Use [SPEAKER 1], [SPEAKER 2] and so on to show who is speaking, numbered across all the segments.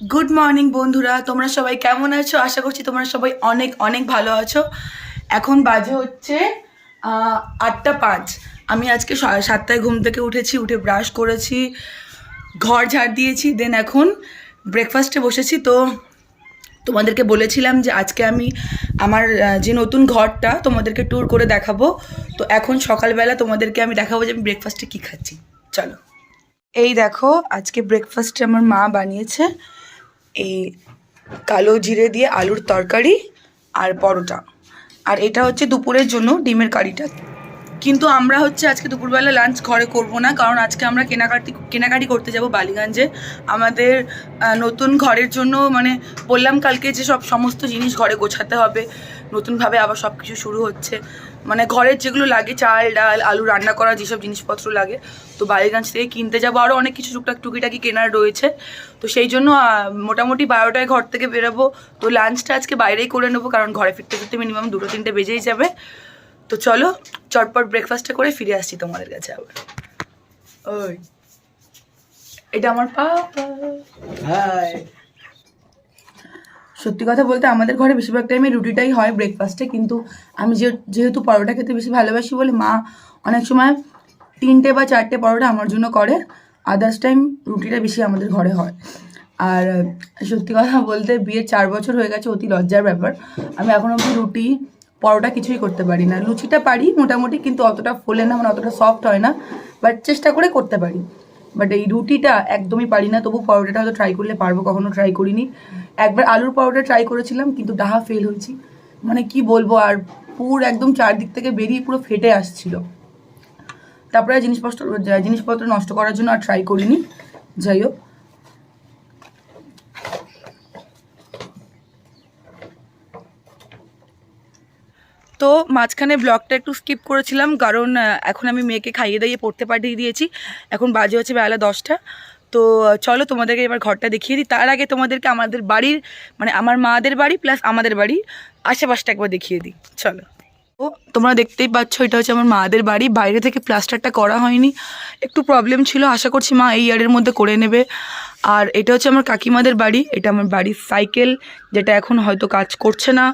[SPEAKER 1] Good morning বন্ধুরা, তোমরা সবাই কেমন আছো? আশা করছি তোমরা সবাই অনেক অনেক ভালো আছো। এখন বাজে হচ্ছে 8টা 5। আমি আজকে 7টায় ঘুম থেকে উঠেছি, উঠে ব্রাশ করেছি, ঘর ঝাড় দিয়েছি, দেন এখন ব্রেকফাস্টে বসেছি। তো তোমাদেরকে বলেছিলাম যে আজকে আমি আমার যে নতুন ঘরটা তোমাদেরকে ট্যুর করে দেখাবো। তো এখন সকালবেলা তোমাদেরকে আমি দেখাবো যে আমি ব্রেকফাস্টে কী খাচ্ছি। চলো, এই দেখো আজকে ব্রেকফাস্টে আমার মা বানিয়েছে এই কালো জিরে দিয়ে আলুর তরকারি আর পরোটা। আর এটা হচ্ছে দুপুরের জন্য ডিমের কারিটা। কিন্তু আমরা হচ্ছে আজকে দুপুরবেলা লাঞ্চ ঘরে করব না, কারণ আজকে আমরা কেনাকাটি করতে যাব বালিগঞ্জে আমাদের নতুন ঘরের জন্য। মানে বললাম কালকে যে সমস্ত জিনিস ঘরে গোছাতে হবে, নতুনভাবে আবার সব কিছু শুরু হচ্ছে। মানে ঘরের যেগুলো লাগে, চাল ডাল আলু রান্না করা যেসব জিনিসপত্র লাগে, তো বালিগঞ্জ থেকে কিনতে যাবো। আরও অনেক কিছু টুকিটাকি কেনার রয়েছে। তো সেই জন্য মোটামুটি 12টায় ঘর থেকে বেরোবো। তো লাঞ্চটা আজকে বাইরেই করে নেবো, কারণ ঘরে ফিরতে ফিরতে মিনিমাম 2-3টে বেজেই যাবে। তো চলো চটপট ব্রেকফাস্টটা করে ফিরে আসছি তোমাদের কাছে আবার। ওই এটা আমার পাপা। হাই। সত্যি কথা বলতে আমাদের ঘরে বেশিরভাগ টাইমে রুটিটাই হয় ব্রেকফাস্টে, কিন্তু আমি যেহেতু পরোটা খেতে বেশি ভালোবাসি বলে মা অনেক সময় 3টে বা 4টে পরোটা আমার জন্য করে। আদার্স টাইম রুটিটা বেশি আমাদের ঘরে হয়। আর সত্যি কথা বলতে বিয়ের 4 বছর হয়ে গেছে, অতি লজ্জার ব্যাপার। আমি এখন অবধি রুটি পরোটা কিছুই করতে পারি না। লুচিটা পারি মোটামুটি, কিন্তু অতটা ফোলে না, মানে অতটা সফট হয় না, বাট চেষ্টা করে করতে পারি। বাট এই রুটিটা একদমই পারি না। তবু পরোটাটা হয়তো ট্রাই করলে পারবো, কখনো ট্রাই করিনি। একবার আলুর পরোটা ট্রাই করেছিলাম, কিন্তু ডাহা ফেল হয়েছি। মানে কি বলবো, আর পুর একদম চারদিক থেকে বেরিয়ে পুরো ফেটে আসছিল। তারপরে জিনিসপত্র নষ্ট করার জন্য আর ট্রাই করিনি। যাই হোক, তো মাঝখানে ব্লগটা একটু স্কিপ করেছিলাম, কারণ এখন আমি মেয়েকে খাইয়ে দাইয়ে পড়তে পাঠিয়ে দিয়েছি। এখন বাজে হচ্ছে বেলা 10টা। তো চলো তোমাদেরকে এবার ঘরটা দেখিয়ে দিই। তার আগে তোমাদেরকে আমাদের বাড়ির, মানে আমার মাদের বাড়ি প্লাস আমাদের বাড়ির আশেপাশটা একবার দেখিয়ে দিই। চলো। ও তোমরা দেখতেই পাচ্ছ, এটা হচ্ছে আমার মাদের বাড়ি। বাইরে থেকে প্লাস্টারটা করা হয়নি, একটু প্রবলেম ছিল। আশা করছি মা এই ইয়ারের মধ্যে করে নেবে। আর এটা হচ্ছে আমার কাকিমাদের বাড়ি। এটা আমার বাড়ির সাইকেল, যেটা এখন হয়তো কাজ করছে না।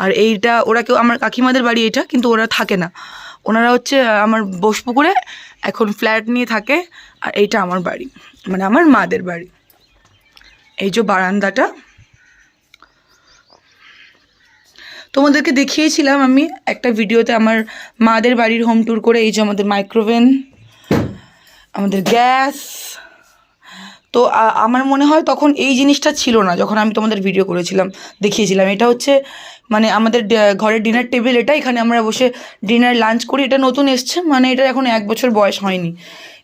[SPEAKER 1] আর এইটা আমার কাকিমাদের বাড়ি এটা, কিন্তু ওরা থাকে না। ওনারা হচ্ছে আমার বোসপুকুরে এখন ফ্ল্যাট নিয়ে থাকে। আর এইটা আমার বাড়ি, মানে আমার মাদের বাড়ি। এই যে বারান্দাটা তোমাদেরকে দেখিয়েছিলাম আমি একটা ভিডিওতে, আমার মাদের বাড়ির হোম ট্যুর করে। এই যে আমাদের মাইক্রোওভেন, আমাদের গ্যাস। তো আমার মনে হয় তখন এই জিনিসটা ছিল না যখন আমি তোমাদের ভিডিও দেখিয়েছিলাম। এটা হচ্ছে মানে আমাদের ঘরের ডিনার টেবিল। এটা এখানে আমরা বসে ডিনার লাঞ্চ করি। এটা নতুন এসছে, মানে এটা এখন 1 বছর বয়স হয়নি।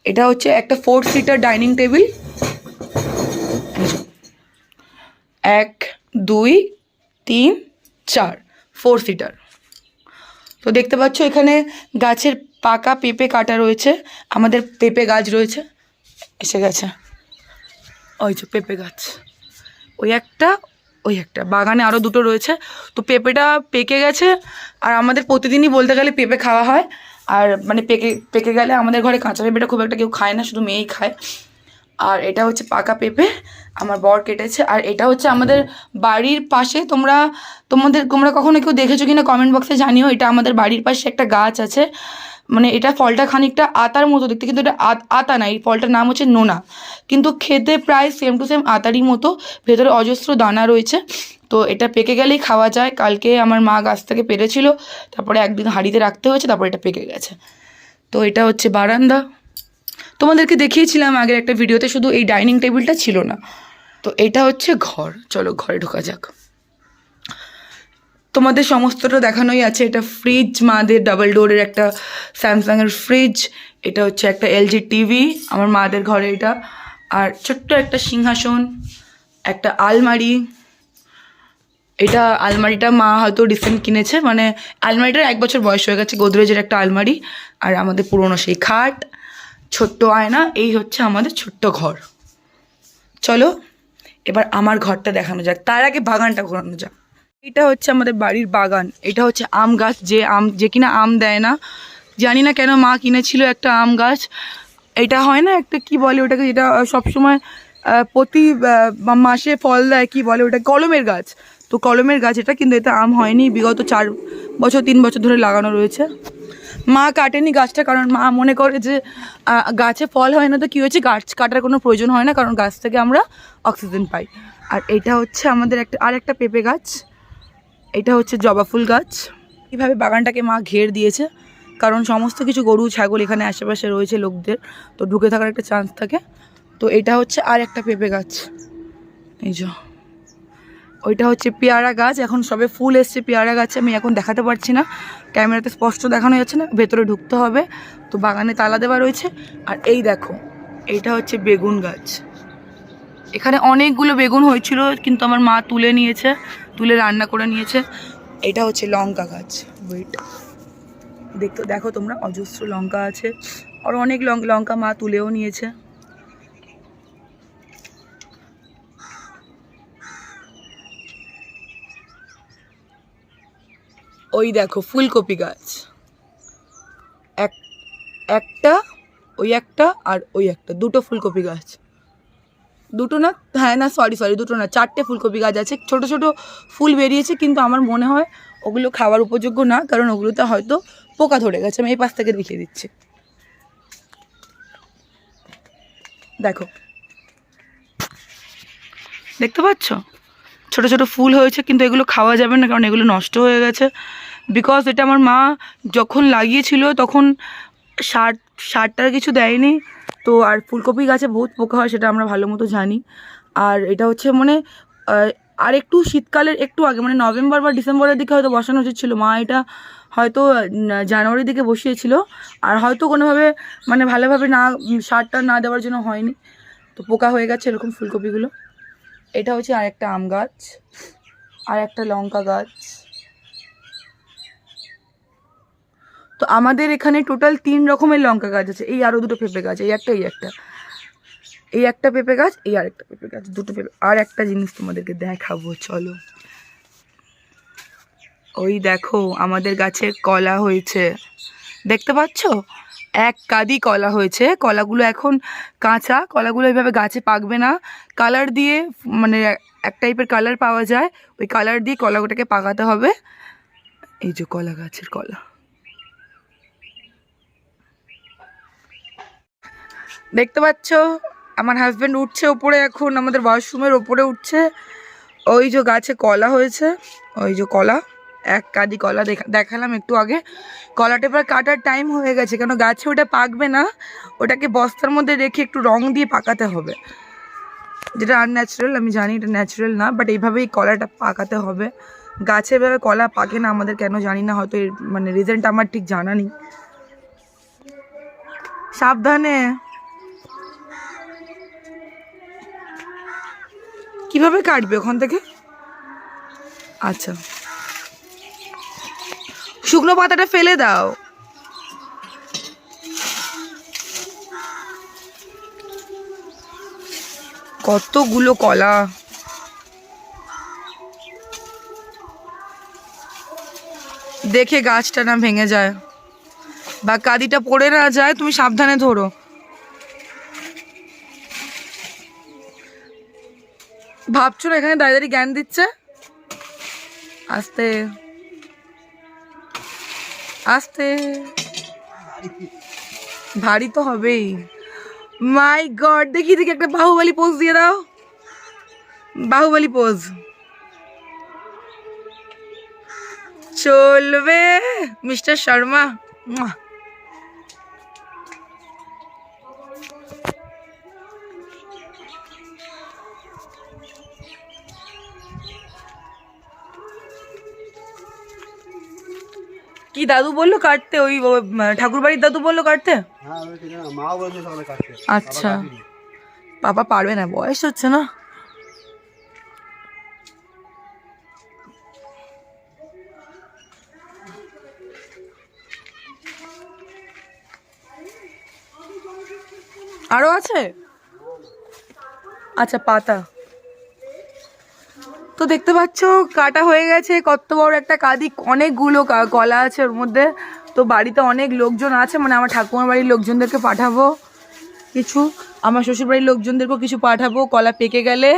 [SPEAKER 1] এটা হচ্ছে একটা 4 সিটার ডাইনিং টেবিল। 1 2 3 4 4 সিটার। তো দেখতে পাচ্ছ এখানে গাছের পাকা পেঁপে কাটা রয়েছে। আমাদের পেঁপে গাছ রয়েছে, এসে গেছে। ওই যে পেঁপে গাছ, ওই একটা বাগানে আরও 2টো রয়েছে। তো পেঁপেটা পেকে গেছে। আর আমাদের প্রতিদিনই বলতে গেলে পেঁপে খাওয়া হয়। আর মানে পেকে গেলে আমাদের ঘরে কাঁচা পেঁপেটা খুব একটা কেউ খায় না, শুধু মেয়েই খায়। আর এটা হচ্ছে পাকা পেঁপে, আমার বর কেটেছে। আর এটা হচ্ছে আমাদের বাড়ির পাশে, তোমরা কখনো কেউ দেখেছো কিনা কমেন্ট বক্সে জানিও। এটা আমাদের বাড়ির পাশে একটা গাছ আছে, মানে এটা ফলটা খানিকটা আতার মতো দেখতে, কিন্তু এটা আতা না। এই ফলটার নাম হচ্ছে নোনা, কিন্তু খেতে প্রায় সেম টু সেম আতারই মতো। ভেতরে অজস্র দানা রয়েছে। তো এটা পেকে গেলেই খাওয়া যায়। কালকে আমার মা গাছ থেকে পেরেছিল, তারপরে একদিন হাঁড়িতে রাখতে হয়েছে, তারপরে এটা পেকে গেছে। তো এটা হচ্ছে বারান্দা। তোমাদেরকে দেখিয়েছিলাম আগের একটা ভিডিওতে, শুধু এই ডাইনিং টেবিলটা ছিল না। তো এটা হচ্ছে ঘর। চলো ঘরে ঢোকা যাক। তোমাদের সমস্তটা দেখানোই আছে। এটা ফ্রিজ, মাদের ডাবল ডোরের একটা স্যামসাংয়ের ফ্রিজ। এটা হচ্ছে একটা এলজি টিভি আমার মাদের ঘরে এটা। আর ছোট্ট একটা সিংহাসন, একটা আলমারি। এটা আলমারিটা মা হয়তো রিসেন্ট কিনেছে, মানে আলমারিটার 1 বছর বয়স হয়ে গেছে। গোদরেজের একটা আলমারি। আর আমাদের পুরনো সেই খাট, ছোট্ট আয়না। এই হচ্ছে আমাদের ছোট্ট ঘর। চলো এবার আমার ঘরটা দেখানো যাক, তার আগে বাগানটা ঘোরানো যাক। এটা হচ্ছে আমাদের বাড়ির বাগান। এটা হচ্ছে আম গাছ, যে কিনা আম দেয় না, জানি না কেন মা কিনেছিল একটা আম গাছ। এটা হয় না একটা, কি বলে ওটাকে, যেটা সবসময় প্রতি মাসে ফল দেয়, কি বলে ওটা, কলমের গাছ। তো কলমের গাছ এটা, কিন্তু এতে আম হয়নি, বিগত 4 বছর 3 বছর ধরে লাগানো রয়েছে। মা কাটেনি গাছটা, কারণ মা মনে করে যে গাছে ফল হয় না তো কী হয়েছে, গাছ কাটার কোনো প্রয়োজন হয় না, কারণ গাছ থেকে আমরা অক্সিজেন পাই। আর এটা হচ্ছে আমাদের একটা পেঁপে গাছ, এটা হচ্ছে জবা ফুল গাছ। এইভাবে বাগানটাকে মা ঘের দিয়েছে, কারণ সমস্ত কিছু গরু ছাগল এখানে আশেপাশে রয়েছে লোকদের, তো ঢুকে থাকার একটা চান্স থাকে। তো এটা হচ্ছে আর একটা পেঁপে গাছ, এই যে ওইটা হচ্ছে পেয়ারা গাছ। এখন সবে ফুল এসছে পেয়ারা গাছে, আমি এখন দেখাতে পারছি না, ক্যামেরাতে স্পষ্ট দেখানো যাচ্ছে না, ভেতরে ঢুকতে হবে। তো বাগানে তালা দেওয়া রয়েছে। আর এই দেখো, এইটা হচ্ছে বেগুন গাছ। এখানে অনেকগুলো বেগুন হয়েছিল, কিন্তু আমার মা তুলে নিয়েছে, তুলে রান্না করে নিয়েছে। এটা হচ্ছে লঙ্কা গাছ, ওয়েট দেখো তোমরা, অজস্র লঙ্কা আছে, আর অনেক লঙ্কা মা তুলেও নিয়েছে। ওই দেখো ফুলকপি গাছ, একটা ওই একটা আর ওই একটা, দুটো ফুলকপি গাছ, দুটো না, হ্যাঁ না সরি দুটো না, 4টে ফুলকপি গাছ আছে। ছোট ছোট ফুল বেরিয়েছে, কিন্তু আমার মনে হয় ওগুলো খাওয়ার উপযোগ্য না, কারণ ওগুলোতে হয়তো পোকা ধরে গেছে। আমি এই পাশ থেকে দেখিয়ে দিচ্ছি, দেখো দেখতে পাচ্ছ, ছোট ছোট ফুল হয়েছে, কিন্তু এগুলো খাওয়া যাবে না, কারণ এগুলো নষ্ট হয়ে গেছে। বিকজ এটা আমার মা যখন লাগিয়েছিল তখন সারটার কিছু দেয়নি। তো আর ফুলকপি গাছে বহুত পোকা হয়, সেটা আমরা ভালো মতো জানি। আর এটা হচ্ছে মানে আর একটু শীতকালের একটু আগে, মানে নভেম্বর বা ডিসেম্বরের দিকে হয়তো বসানো উচিত ছিল। মা এটা হয়তো জানুয়ারির দিকে বসিয়েছিল, আর হয়তো কোনোভাবে মানে ভালোভাবে না সারটা না দেওয়ার জন্য হয়নি, তো পোকা হয়ে গেছে এরকম ফুলকপিগুলো। এটা হচ্ছে আর একটা আম গাছ, আর একটা লঙ্কা গাছ। তো আমাদের এখানে টোটাল 3 রকমের লঙ্কা গাছ আছে। এই আরও দুটো পেঁপে গাছ, এই একটা পেঁপে গাছ, এই আরেকটা পেঁপে গাছ, দুটো পেঁপে। আর একটা জিনিস তোমাদেরকে দেখাবো, চলো। ওই দেখো আমাদের গাছে কলা হয়েছে, দেখতে পাচ্ছ, 1 কাঁদি কলা হয়েছে। কলাগুলো এখন কাঁচা, কলাগুলো এইভাবে গাছে পাকবে না, কালার দিয়ে, মানে এক টাইপের কালার পাওয়া যায়, ওই কালার দিয়ে কলাগুলোটাকে পাকাতে হবে। এই যে কলা গাছের কলা, দেখতে পাচ্ছ। আমার হাজব্যান্ড উঠছে ওপরে, এখন আমাদের ওয়াশরুমের ওপরে উঠছে। ওই যে গাছে কলা হয়েছে, ওই যে কলা, 1 কাঁদি কলা দেখালাম একটু আগে। কলাটা এবার কাটার টাইম হয়ে গেছে, কেন গাছে ওটা পাকবে না, ওটাকে বস্তার মধ্যে রেখে একটু রং দিয়ে পাকাতে হবে, যেটা আনন্যাচারাল। আমি জানি এটা ন্যাচারাল না, বাট এইভাবেই কলাটা পাকাতে হবে। গাছে এভাবে কলা পাকে না আমাদের, কেন জানি না, হয়তো এর মানে রিজনটা আমার ঠিক জানা নেই। সাবধানে, কিভাবে কাটবে ওখান থেকে? আচ্ছা, শুকনো পাতাটা ফেলে দাও। কতগুলো কলা, দেখে গাছটা না ভেঙে যায় বা কাঁদিটা পড়ে না যায়, তুমি সাবধানে ধরো। ভাবছো না এখানে দাঁড়িয়ে দাঁড়িয়ে জ্ঞান দিচ্ছে? আস্তে আস্তে, ভারী তো হবেই। মাই গড, দেখি একটা বাহুবলী পোজ দিয়ে দাও, বাহুবলী পোজ। চলবে মিস্টার শর্মা। কি দাদু বললো কাটতে? ওই ঠাকুরবাড়ির দাদু বললো কাটতে। আচ্ছা, পাপা পারবে না, বয়স হচ্ছে না। আরো আছে? আচ্ছা, পাতা তো দেখতে পাচ্ছ কাটা হয়ে গেছে। কত বড় একটা কাঁদি, অনেকগুলো কলা আছে ওর মধ্যে। তো বাড়িতে অনেক লোকজন আছে, মানে আমার ঠাকুমার বাড়ির লোকজনদেরকে পাঠাবো। কিছু আমার শ্বশুরবাড়ির লোকজনদেরকেও কিছু পাঠাবো। কলা পেকে গেলে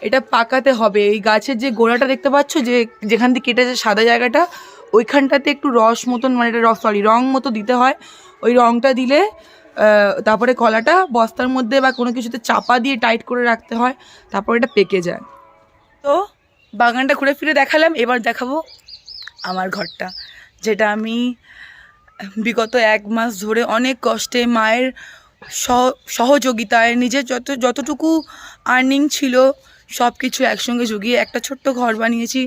[SPEAKER 1] এটা পাকাতে হবে। এই গাছের যে গোড়াটা দেখতে পাচ্ছ, যেখান থেকে কেটেছে সাদা জায়গাটা, ওইখানটাতে একটু রস মতন, মানে এটা রং মতো দিতে হয়। ওই রংটা দিলে তারপরে কলাটা বস্তার মধ্যে বা কোনো কিছুতে চাপা দিয়ে টাইট করে রাখতে হয়, তারপর এটা পেকে যায়। তো বাগানটা ঘুরে ফিরে দেখালাম, এবার দেখাবো আমার ঘরটা, যেটা আমি বিগত 1 মাস ধরে অনেক কষ্টে মায়ের সহযোগিতায় নিজের যতটুকু আর্নিং ছিল সব কিছু একসঙ্গে জুগিয়ে একটা ছোট্ট ঘর বানিয়েছি,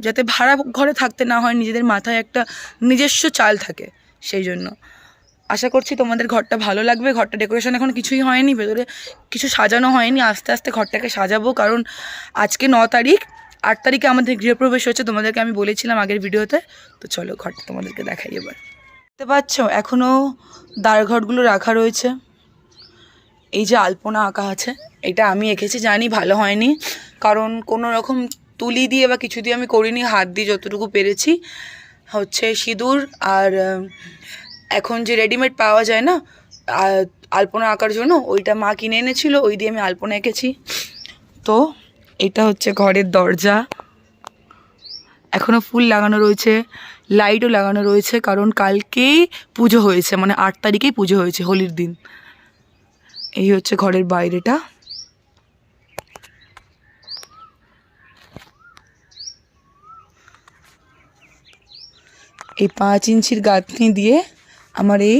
[SPEAKER 1] যাতে ভাড়া ঘরে থাকতে না হয়, নিজেদের মাথায় একটা নিজস্ব চাল থাকে। সেই জন্য আশা করছি তোমাদের ঘরটা ভালো লাগবে। ঘরটা ডেকোরেশন এখন কিছুই হয়নি, ভেতরে কিছু সাজানো হয়নি, আস্তে আস্তে ঘরটাকে সাজাবো। কারণ আজকে 9 তারিখ, 8 তারিখে আমাদের গৃহপ্রবেশ হচ্ছে, তোমাদেরকে আমি বলেছিলাম আগের ভিডিওতে। তো চলো ঘরটা তোমাদেরকে দেখাই। এবার দেখতে পাচ্ছ এখনও দ্বারঘটগুলো রাখা রয়েছে। এই যে আলপনা আঁকা আছে, এটা আমি এঁকেছি, জানি ভালো হয়নি, কারণ কোনো রকম তুলি দিয়ে বা কিছু দিয়ে আমি করিনি, হাত দিয়ে যতটুকু পেরেছি। হচ্ছে সিঁদুর আর এখন যে রেডিমেড পাওয়া যায় না আলপনা আঁকার জন্য, ওইটা মা কিনে এনেছিল, ওই দিয়ে আমি আলপনা এঁকেছি। তো এটা হচ্ছে ঘরের দরজা, এখনও ফুল লাগানো রয়েছে, লাইটও লাগানো রয়েছে, কারণ কালকেই পুজো হয়েছে, মানে 8 তারিখেই পুজো হয়েছে, হোলির দিন। এই হচ্ছে ঘরের বাইরেটা। এই 5 ইঞ্চির গাঁথনি দিয়ে আমার এই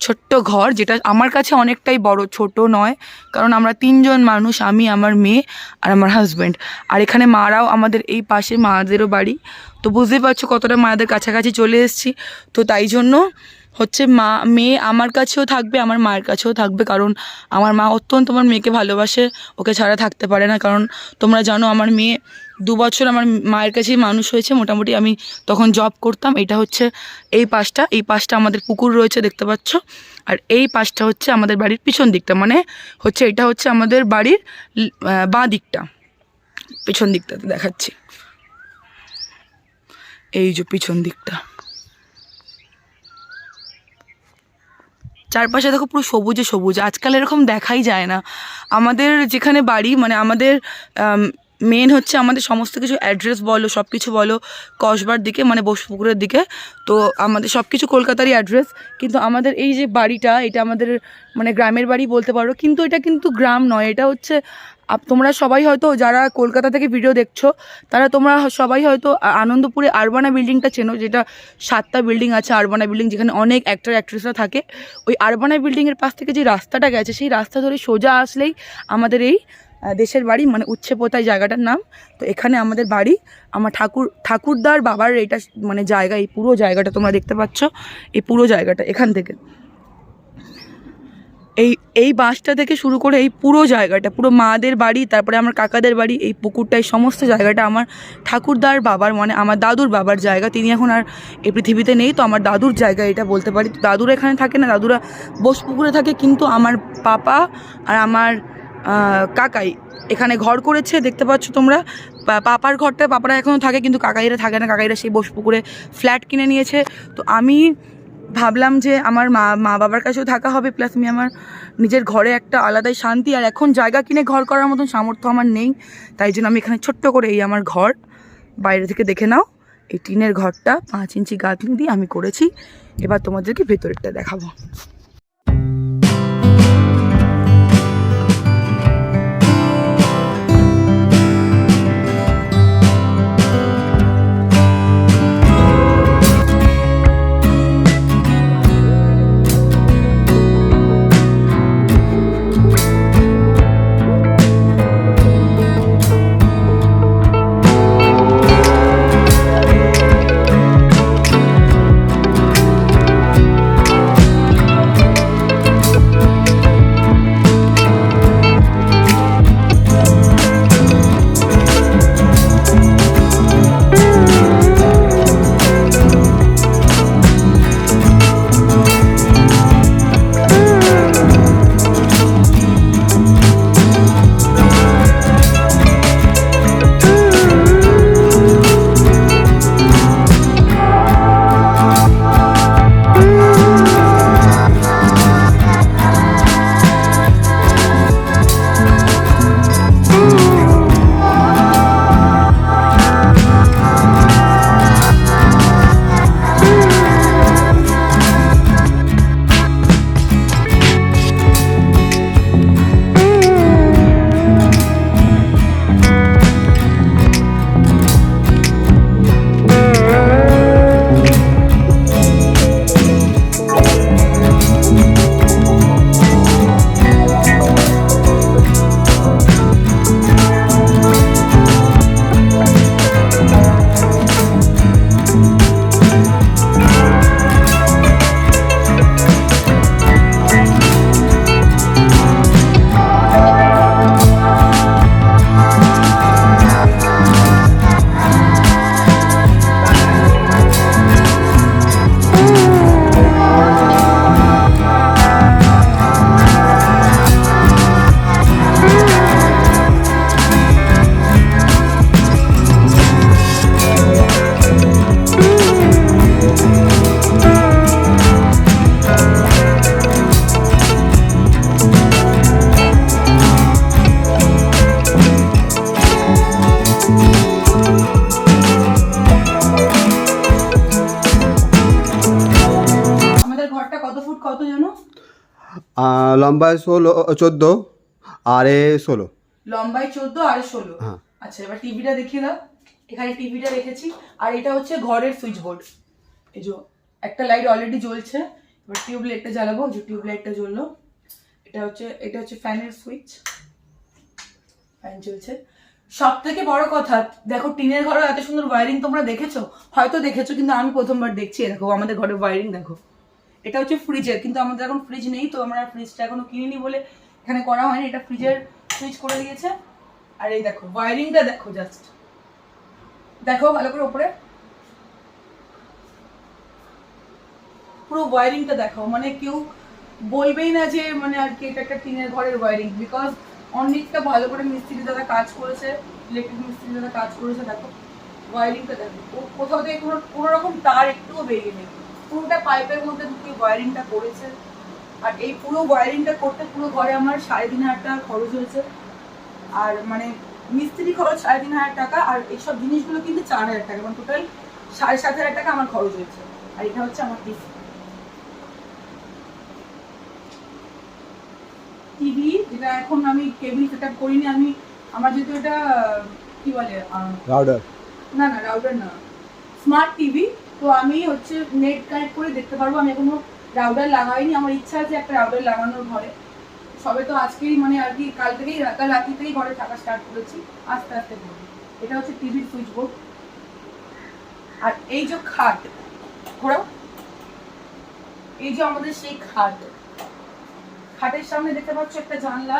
[SPEAKER 1] ছোট্ট ঘর, যেটা আমার কাছে অনেকটাই বড়, ছোট নয়, কারণ আমরা 3 জন মানুষ, আমি, আমার মেয়ে আর আমার হাজব্যান্ড। আর এখানে মারাও আমাদের এই পাশে, মাদেরও বাড়ি। তো বুঝতেই পারছো কতটা মাদের কাছাকাছি চলে এসেছি। তো তাই জন্য হচ্ছে মেয়ে আমার কাছেও থাকবে, আমার মায়ের কাছেও থাকবে, কারণ আমার মা অত্যন্ত আমার মেয়েকে ভালোবাসে, ওকে ছাড়া থাকতে পারে না। কারণ তোমরা জানো আমার মেয়ে 2 বছর আমার মায়ের কাছেই মানুষ হয়েছে মোটামুটি। আমি তখন জব করতাম। এটা হচ্ছে এই পাশটা আমাদের পুকুর রয়েছে দেখতে পাচ্ছ, আর এই পাশটা হচ্ছে আমাদের বাড়ির পিছন দিকটা, মানে হচ্ছে এটা হচ্ছে আমাদের বাড়ির বাঁ দিকটা, পিছন দিকটাতে দেখাচ্ছি, এই যে পিছন দিকটা। চারপাশে দেখো পুরো সবুজে সবুজ, আজকাল এরকম দেখাই যায় না। আমাদের যেখানে বাড়ি, মানে আমাদের মেন হচ্ছে আমাদের সমস্ত কিছু অ্যাড্রেস বলো, সব কিছু বলো কসবার দিকে, মানে বোসপুকুরের দিকে। তো আমাদের সব কিছু কলকাতারই অ্যাড্রেস, কিন্তু আমাদের এই যে বাড়িটা, এটা আমাদের মানে গ্রামের বাড়ি বলতে পারো, কিন্তু এটা কিন্তু গ্রাম নয়, এটা হচ্ছে তোমরা সবাই হয়তো যারা কলকাতা থেকে ভিডিও দেখছো, তোমরা সবাই হয়তো আনন্দপুরে আরবানা বিল্ডিংটা চেনো, যেটা 7টা বিল্ডিং আছে আরবানা বিল্ডিং, যেখানে অনেক অ্যাক্টর অ্যাক্ট্রেসরা থাকে। ওই আরবানা বিল্ডিংয়ের পাশ থেকে যে রাস্তাটা গেছে, সেই রাস্তা ধরে সোজা আসলেই আমাদের এই দেশের বাড়ি, মানে উচ্ছেপোতায় জায়গাটার নাম। তো এখানে আমাদের বাড়ি, আমার ঠাকুরদার বাবার এটা মানে জায়গা, এই পুরো জায়গাটা তোমরা দেখতে পাচ্ছ, এই পুরো জায়গাটা এখান থেকে এই বাসটা থেকে শুরু করে এই পুরো জায়গাটা, পুরো মাদের বাড়ি, তারপরে আমার কাকাদের বাড়ি, এই পুকুরটা, এই সমস্ত জায়গাটা আমার ঠাকুরদার বাবার, মানে আমার দাদুর বাবার জায়গা। তিনি এখন আর এই পৃথিবীতে নেই, তো আমার দাদুর জায়গা এটা বলতে পারি। দাদুরা এখানে থাকে না, দাদুরা বোসপুকুরে থাকে, কিন্তু আমার পাপা আর আমার কাকাই এখানে ঘর করেছে, দেখতে পাচ্ছ তোমরা। পাপার ঘরটা পাপারা এখনও থাকে, কিন্তু কাকাইরা থাকে না, কাকাইরা সেই বোসপুকুরে ফ্ল্যাট কিনে নিয়েছে। তো আমি ভাবলাম যে আমার মা বাবার কাছেও থাকা হবে, প্লাস আমি আমার নিজের ঘরে একটা আলাদাই শান্তি। আর এখন জায়গা কিনে ঘর করার মতন সামর্থ্য আমার নেই, তাই জন্য আমি এখানে ছোট্ট করে এই আমার ঘর, বাইরে থেকে দেখে নাও, এই টিনের ঘরটা 5 ইঞ্চি গাঁথনি দিয়ে আমি করেছি। এবার তোমাদেরকে ভেতরেরটা দেখাবো।
[SPEAKER 2] লম্বায় 14 আর 16।
[SPEAKER 1] লম্বায় 14 আর 16।
[SPEAKER 2] হ্যাঁ।
[SPEAKER 1] আচ্ছা এবার টিভিটা দেখিয়ে দাও। এখানে টিভিটা রেখেছি আর এটা হচ্ছে ঘরের সুইচ বোর্ড। এই যে একটা লাইট অলরেডি জ্বলছে, এবার টিউব লাইটটা জ্বালাবো। যে টিউব লাইটটা জ্বললো, এটা হচ্ছে ফ্যানের সুইচ, ফ্যান চলছে। সব থেকে বড় কথা দেখো, টিনের ঘরে এত সুন্দর ওয়ারিং তোমরা দেখেছো, হয়তো দেখেছো, কিন্তু আমি প্রথমবার দেখছি। দেখো আমাদের ঘরের ওয়ারিং দেখো। এটা হচ্ছে ফ্রিজের, কিন্তু আমাদের এখন ফ্রিজ নেই, তো আমরা ফ্রিজটা এখনো কিনিনি বলে এখানে করা হয়নি। এটা ফ্রিজের সুইচ করে দিয়েছে। আর এই দেখো ওয়ারিংটা দেখো, জাস্ট দেখো ভালো করে উপরে পুরো ওয়ারিংটা দেখো। মানে কেউ বলবেই না যে মানে আর কি এটা একটা টিনের ঘরের ওয়ারিং, বিকজ অনেকটা ভালো করে মিস্ত্রি দাদা কাজ করেছে, ইলেকট্রিক মিস্ত্রি দাদা কাজ করেছে। দেখো ওয়ারিংটা দেখো, কোথাও থেকে কোনো রকম তার একটুও বেরিয়ে নেই, পুরোটা পাইপের মধ্যে ঢুকিয়ে ওয়ারিংটা করেছে। আর এই পুরো ওয়ারিংটা করতে পুরো ঘরে আমার 3,500 টাকা খরচ হয়েছে। আর মানে মিস্ত্রি খরচ 3,500 টাকা, আর এইসব জিনিসগুলো কিন্তু 4,000 টাকা, মানে টোটাল 7,500 টাকা আমার খরচ হয়েছে। আর এটা হচ্ছে আমার টিভি, যেটা এখন আমি কেবল সেট আপ করিনি। আমার যেহেতু এটা কি বলে
[SPEAKER 2] রাউটার,
[SPEAKER 1] না রাউটার না, স্মার্ট টিভি, তো আমি হচ্ছে নেট কানেক্ট করে দেখতে পারবো। আমি এখনো রাউটার লাগাইনি, আমার ইচ্ছা আছে একটা রাউটার লাগানোর ঘরে। সবে তো আজকেই মানে আর কি কাল রাত্রি থেকেই ঘরে থাকা স্টার্ট করেছি, আস্তে আস্তে করবো। এটা হচ্ছে টিভির সুইচ বোর্ড। আর এই যে খাট, ঘোরাও, এই যে আমাদের সেই খাটের সামনে দেখতে পাচ্ছ একটা জানলা,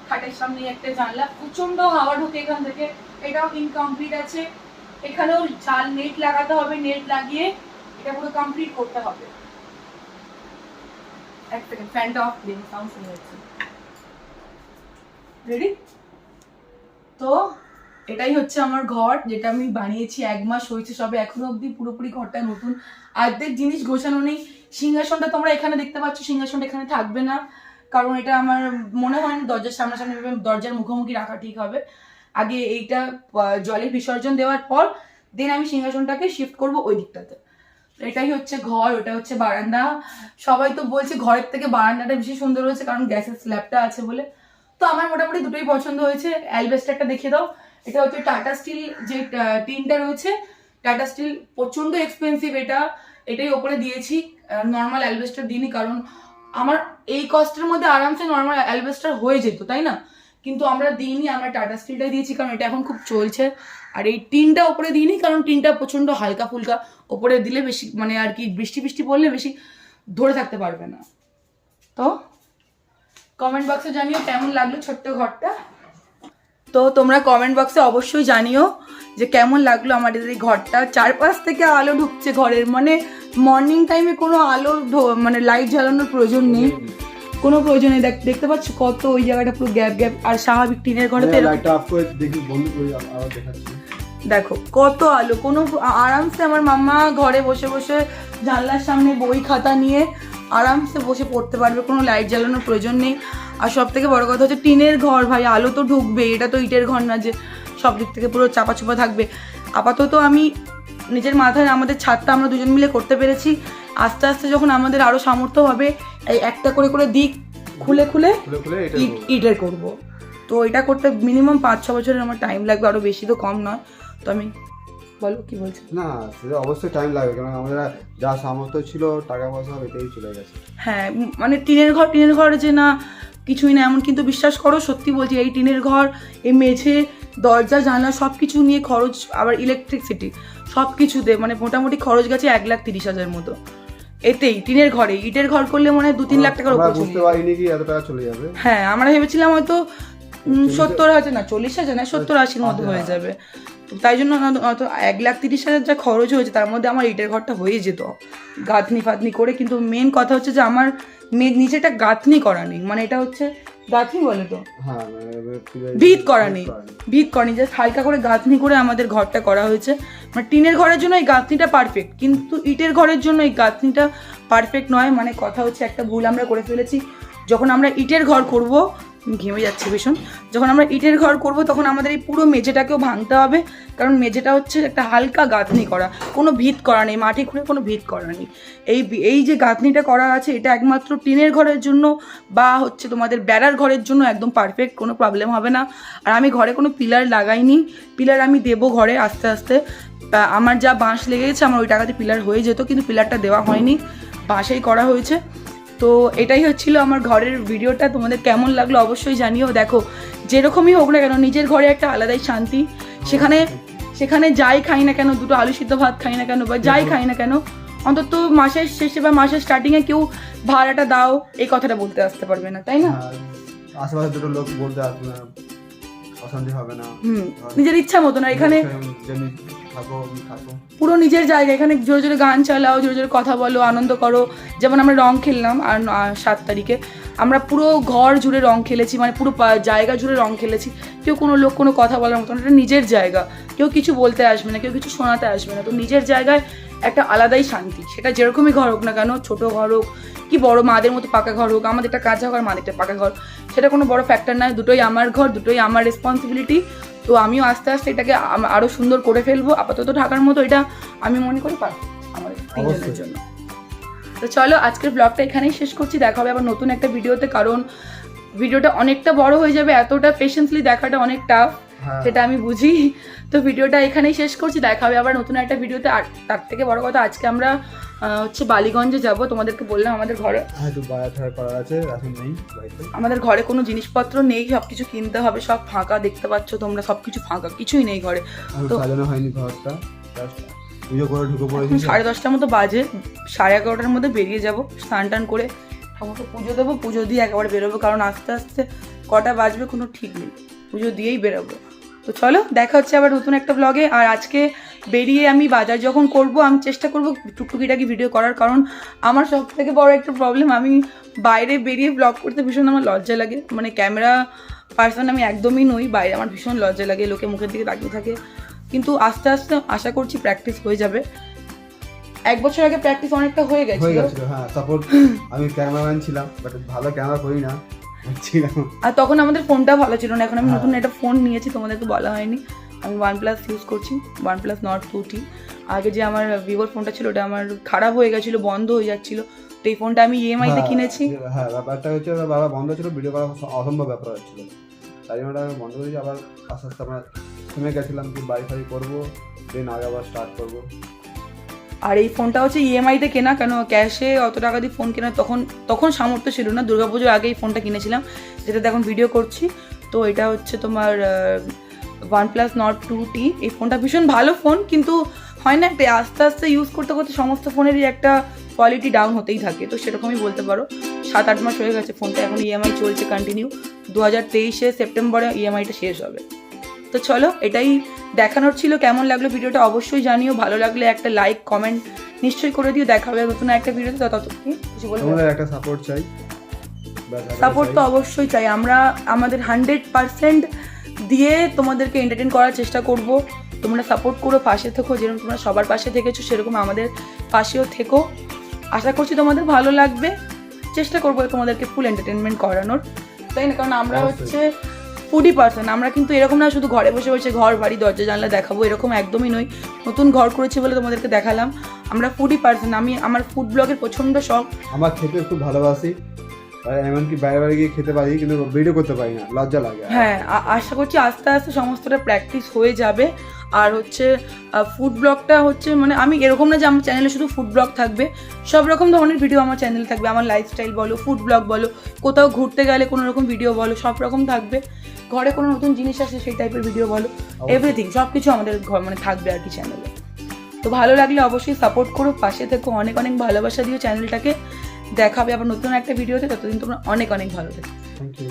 [SPEAKER 1] খাটের সামনে একটা জানলা, প্রচন্ড হাওয়া ঢোকে এখান থেকে। এটাও ইনকমপ্লিট আছে, এখানেও জাল নেট লাগাতে হবে, নেট লাগিয়ে এটা পুরো কমপ্লিট করতে হবে। এক সেকেন্ড, ফ্যানটা অফ দিন, সাউন্ড শুনে যাচ্ছে। রেডি? তো এটাই হচ্ছে আমার ঘর, যেটা আমি বানিয়েছি 1 মাস হয়েছে সবে, এখনো অবধি পুরোপুরি ঘরটা নতুন। আর্ধেক জিনিস গোছানো নেই। সিংহাসনটা তোমরা এখানে দেখতে পাচ্ছ, সিংহাসনটা এখানে থাকবে না, কারণ এটা আমার মনে হয় না দরজার সামনাসামনি দরজার মুখোমুখি রাখা ঠিক হবে। আগে এইটা জলে বিসর্জন দেওয়ার পর দেন আমি সিংহাসনটাকে শিফট করব ওই দিকটাতে। এটাই হচ্ছে ঘর, ওটা হচ্ছে বারান্দা। সবাই তো বলছে ঘরের থেকে বারান্দাটা বেশি সুন্দর হয়েছে, কারণ গ্যাসের স্ল্যাবটা আছে বলে। তো আমার মোটামুটি দুটোই পছন্দ হয়েছে। অ্যালবেস্টারটা দেখিয়ে দাও। এটা হচ্ছে টাটা স্টিল, যে টিনটা রয়েছে টাটা স্টিল, প্রচন্ড এক্সপেন্সিভ। এটাই ওপরে দিয়েছি, নর্মাল অ্যালবেস্টার দিইনি, কারণ আমার এই কস্টের মধ্যে আরামসে নর্মাল অ্যালবেস্টার হয়ে যেত, তাই না? কিন্তু আমরা দিইনি, আমরা টাটা স্টিলটাই দিয়েছি, কারণ এটা এখন খুব চলছে। আর এই টিনটা ওপরে দিইনি, কারণ টিনটা প্রচন্ড হালকা ফুলকা, ওপরে দিলে বেশি মানে আর কি বৃষ্টি পড়লে বেশি ধরে থাকতে পারবে না। তো কমেন্ট বক্সে জানিও কেমন লাগলো ছোট্ট ঘরটা। তো তোমরা কমেন্ট বক্সে অবশ্যই জানিও যে কেমন লাগলো আমাদের এই ঘরটা। চারপাশ থেকে আলো ঢুকছে ঘরের, মানে মর্নিং টাইমে কোনো আলো মানে লাইট জ্বালানোর প্রয়োজন নেই, কোনো প্রয়োজন নেই। দেখতে পাচ্ছ কত ওই জায়গাটা পুরো গ্যাপ। আর স্বাভাবিক টিনের ঘরে
[SPEAKER 2] লাইটটা অফ করে দেখি, বন্ধ করে আবার দেখাচ্ছি।
[SPEAKER 1] দেখো কত আলো, কোনো আরামসে আমার মাম্মা ঘরে বসে বসে জানলার সামনে বই খাতা নিয়ে আরামসে বসে পড়তে পারবে, কোনো লাইট জ্বালানোর প্রয়োজন নেই। আর সব থেকে বড় কথা হচ্ছে টিনের ঘর, ভাই আলো তো ঢুকবে, এটা তো ইটের ঘর না যে সব দিক থেকে পুরো চাপা থাকবে। আপাতত আমি নিজের মাথায় আমাদের ছাদটা আমরা দুজন মিলে করতে পেরেছি। আস্তে আস্তে যখন আমাদের আরও সামর্থ্য হবে, এই একটা করে দিক খুলে ইটের করব। তো এটা করতে মিনিমাম 5-6 বছরের আমার টাইম লাগবে, আরও বেশি তো কম নয়। তো আমি বলো কি বলছি?
[SPEAKER 2] না সেটা অবশ্যই টাইম লাগবে, কারণ আমাদের যা সামর্থ্য ছিল টাকা পয়সা এটাই চলে গেছে।
[SPEAKER 1] হ্যাঁ, মানে টিনের ঘর যে না কিছুই না এমন, কিন্তু বিশ্বাস করো সত্যি বলছি, এই টিনের ঘর, এই মেঝে, দরজা জানলা সব কিছু নিয়ে খরচ, আবার ইলেকট্রিসিটি সব কিছুতে মানে মোটামুটি খরচ গেছে 1,30,000 মতো। এতেই টিনের ঘরে, ইটের ঘর করলে মনে হয় 2-3 লাখ টাকার উপর
[SPEAKER 2] বুঝতে পারিনি কি এত টাকা চলে যাবে।
[SPEAKER 1] হ্যাঁ, আমরা ভেবেছিলাম হয়তো 70,000 না 40,000 না 70-80-র মতো হয়ে যাবে। তাই জন্য হয়তো 1,30,000 যা খরচ হয়েছে তার মধ্যে আমার ইটের ঘরটা হয়ে যেত গাঁথনি করে। কিন্তু মেন কথা হচ্ছে যে আমার নিচেটা গাঁথনি করা নেই, মানে এটা হচ্ছে গাঁথনি বলে তো, ভিত করা নেই, জাস্ট হালকা করে গাঁথনি করে আমাদের ঘরটা করা হয়েছে। মানে টিনের ঘরের জন্য এই গাঁথনিটা পারফেক্ট, কিন্তু ইটের ঘরের জন্য এই গাঁথনিটা পারফেক্ট নয়। মানে কথা হচ্ছে একটা ভুল আমরা করে ফেলেছি, যখন আমরা ইটের ঘর করব ঘেমে যাচ্ছে ভীষণ। যখন আমরা ইটের ঘর করব তখন আমাদের এই পুরো মেঝেটাকেও ভাঙতে হবে, কারণ মেঝেটা হচ্ছে একটা হালকা গাঁথনি করা, কোনো ভিত করা নেই, মাটি খুঁড়ে কোনো ভিত করা নেই। এই যে গাঁথনিটা করা আছে এটা একমাত্র টিনের ঘরের জন্য বা হচ্ছে তোমাদের বেড়ার ঘরের জন্য একদম পারফেক্ট, কোনো প্রবলেম হবে না। আর আমি ঘরে কোনো পিলার লাগাইনি, পিলার আমি দেবো ঘরে আস্তে আস্তে। আমার যা বাঁশ লেগেছে আমার ওই টাকাতে পিলার হয়ে যেত, কিন্তু পিলারটা দেওয়া হয়নি, বাঁশেই করা হয়েছে। তো এটাই হচ্ছিল আমার ঘরের ভিডিওটা। তোমাদের কেমন লাগলো অবশ্যই জানিও। দেখো যেরকমই হোক না কেন নিজের ঘরে একটা আলাদাই শান্তি। সেখানে যাই খাই না কেন, দুটো আলু সিদ্ধ ভাত খাই না কেন বা যাই খাই না কেন, অন্তত মাসের শেষে বা মাসের স্টার্টিংয়ে কেউ ভাড়াটা দাও এই কথাটা বলতে আসতে পারবে না, তাই না?
[SPEAKER 2] আশেপাশে দুটো লোক বলতে আসবে না, অশান্তি হবে না।
[SPEAKER 1] নিজের ইচ্ছা মতো না, এখানে পুরো নিজের জায়গা, এখানে জোরে জোরে গান চালাও, জোরে জোরে কথা বলো, আনন্দ করো। যেমন আমরা রং খেললাম আর 7 তারিখে আমরা পুরো ঘর জুড়ে রং খেলেছি, মানে পুরো জায়গা জুড়ে রং খেলেছি। কেউ কোনো লোক কোনো কথা বলার মতো না, এটা নিজের জায়গা, কেউ কিছু বলতে আসবে না, কেউ কিছু শোনাতে আসবে না। তো নিজের জায়গায় একটা আলাদাই শান্তি, সেটা যেরকমই ঘর হোক না কেন, ছোট ঘর হোক কি বড়, মাদের মতো পাকা ঘর হোক, আমাদের একটা কাঁচা ঘর মাদের একটা পাকা ঘর, সেটা কোনো বড় ফ্যাক্টর নয়। দুটোই আমার ঘর, দুটোই আমার রেসপন্সিবিলিটি। তো আমিও আস্তে আস্তে এটাকে আরও সুন্দর করে ফেলবো। আপাতত ঢাকার মতো এটা আমি মনে করি পারবো আমাদের তিনজনের জন্য। তো চলো আজকের ব্লগটা এখানেই শেষ করছি, দেখা হবে আবার নতুন একটা ভিডিওতে, কারণ ভিডিওটা অনেকটা বড় হয়ে যাবে, এতটা পেশেন্সলি দেখাটা অনেক টাফ, সেটা আমি বুঝি। তো ভিডিওটা এখানেই শেষ করছি, দেখা হবে আবার নতুন একটা ভিডিওতে। আর তার থেকে বড় কথা, আজকে আমরা হচ্ছে বালিগঞ্জে যাব। তোমাদেরকে বললাম আমাদের ঘরে আমাদের ঘরে কোনো জিনিসপত্র নেই, সবকিছু কিনতে হবে, সব ফাঁকা দেখতে পাচ্ছ তোমরা, সবকিছু ফাঁকা, কিছুই নেই ঘরে। তো
[SPEAKER 2] হয়নি ঘরটা,
[SPEAKER 1] 10:30টার মতো বাজে, 11:30টার মধ্যে বেরিয়ে যাব, স্নান টান করে সমস্ত পুজো দেবো, পুজো দিয়ে একেবারে বেরোবো, কারণ আস্তে আস্তে কটা বাজবে কোনো ঠিক নেই, পুজো দিয়েই বেরোবো। তো চলো দেখা হচ্ছে আবার নতুন একটা ব্লগে। আর আজকে বেরিয়ে আমি বাজার যখন করব আমি চেষ্টা করব টুকটুকিটাকি ভিডিও করার, কারণ আমার সব থেকে বড় একটা প্রবলেম, আমি বাইরে বেরিয়ে ব্লগ করতে ভীষণ আমার লজ্জা লাগে, মানে ক্যামেরা পার্সন আমি একদমই নই, বাইরে আমার ভীষণ লজ্জা লাগে, লোকে মুখের দিকে তাকিয়ে থাকে। কিন্তু আস্তে আস্তে আশা করছি প্র্যাকটিস হয়ে যাবে। 1 বছর আগে প্র্যাকটিস অনেকটা হয়ে গেছিল।
[SPEAKER 2] হ্যাঁ, সাপোর্ট আমি ক্যামেরাম্যান ছিলাম, বাট ভালো ক্যামেরা করি না
[SPEAKER 1] আর তখন আমাদের ফোনটা ভালো ছিল না। এখন আমি নতুন একটা ফোন নিয়েছি, তোমাদেরকে বলা হয়নি, আমি OnePlus ইউজ করছি, OnePlus Nord 2T। আগে যে আমার ভিভোর ফোনটা ছিল ওটা আমার খারাপ হয়ে গেছিলো, বন্ধ হয়ে যাচ্ছিল, তো এই ফোনটা আমি EMI-তে কিনেছি।
[SPEAKER 2] হ্যাঁ, ব্যাপারটা হচ্ছে বাবা বন্ধ ছিল, ভিডিও করা অসম্ভব ব্যাপার হচ্ছিল, তাই জন্য ওটা বন্ধ করেছি। আবার আস্তে আস্তে আমরা থেমে গেছিলাম কি বাড়ি ফাড়ি করবো, দেন আগে আবার স্টার্ট করবো।
[SPEAKER 1] আর এই ফোনটা হচ্ছে EMI-তে কেনা, কেন ক্যাশে অত টাকা দিয়ে ফোন কেনা তখন সামর্থ্য ছিল না। দুর্গাপুজোর আগে এই ফোনটা কিনেছিলাম, যেটাতে এখন ভিডিও করছি। তো এটা হচ্ছে তোমার OnePlus Nord 2T। এই ফোনটা ভীষণ ভালো ফোন, কিন্তু হয় না একটা আস্তে আস্তে ইউজ করতে করতে সমস্ত ফোনেরই একটা কোয়ালিটি ডাউন হতেই থাকে। তো সেরকমই বলতে পারো, 7-8 মাস হয়ে গেছে ফোনটা, এখন EMI চলছে কন্টিনিউ। 2023 সেপ্টেম্বরে EMI-টা শেষ হবে। তো চলো এটাই দেখানোর ছিল। কেমন লাগলো ভিডিওটা অবশ্যই জানিও, ভালো লাগলে একটা লাইক কমেন্ট নিশ্চয়ই করে দিও। দেখা হবে নতুন একটা ভিডিওতে, ততক্ষণ কিছু বলবো,
[SPEAKER 2] তোমাদের একটা সাপোর্ট চাই।
[SPEAKER 1] সাপোর্ট তো অবশ্যই চাই, আমরা আমাদের 100% দিয়ে তোমাদেরকে এন্টারটেইন করার চেষ্টা করব। তোমরা সাপোর্ট করো, পাশে থেকো, যেরকম তোমরা সবার পাশে থেকেছো সেরকম আমাদের পাশেও থেকো। আশা করছি তোমাদের ভালো লাগবে, চেষ্টা করবো তোমাদেরকে ফুল এন্টারটেনমেন্ট করানোর, তাই না? কারণ আমরা হচ্ছে ফুডি পার্সন, আমরা কিন্তু এরকম না শুধু ঘরে বসে বসে ঘর বাড়ি দরজা জানলা দেখাবো, এরকম একদমই নই। নতুন ঘর করেছি বলে তোমাদেরকে দেখালাম, আমরা ফুডি পার্সন। আমার ফুড ব্লগের প্রচণ্ড শখ,
[SPEAKER 2] আমার খেতে খুব ভালোবাসি, এমনকি বাইরে বাইরে গিয়ে খেতে পারি, কিন্তু ভিডিও করতে পারি না, লজ্জা লাগে।
[SPEAKER 1] হ্যাঁ, আশা করছি আস্তে আস্তে সমস্তটা প্র্যাকটিস হয়ে যাবে। আর হচ্ছে ফুড ব্লগটা হচ্ছে মানে আমি এরকম না যে আমার চ্যানেলে শুধু ফুড ব্লগ থাকবে, সব রকম ধরনের ভিডিও আমার চ্যানেলে থাকবে। আমার লাইফস্টাইল বলো, ফুড ব্লগ বলো, কোথাও ঘুরতে গেলে কোনো রকম ভিডিও বলো, সব রকম থাকবে। ঘরে কোনো নতুন জিনিস আসে সেই টাইপের ভিডিও বলো, এভরিথিং সব কিছু আমাদের মানে থাকবে আর কি চ্যানেলে। তো ভালো লাগলে অবশ্যই সাপোর্ট করো, পাশে থেকো, অনেক অনেক ভালোবাসা দিও চ্যানেলটাকে। দেখা হবে আবার নতুন একটা ভিডিওতে, ততদিন তোমরা অনেক অনেক ভালো থেকো।
[SPEAKER 2] Thank you.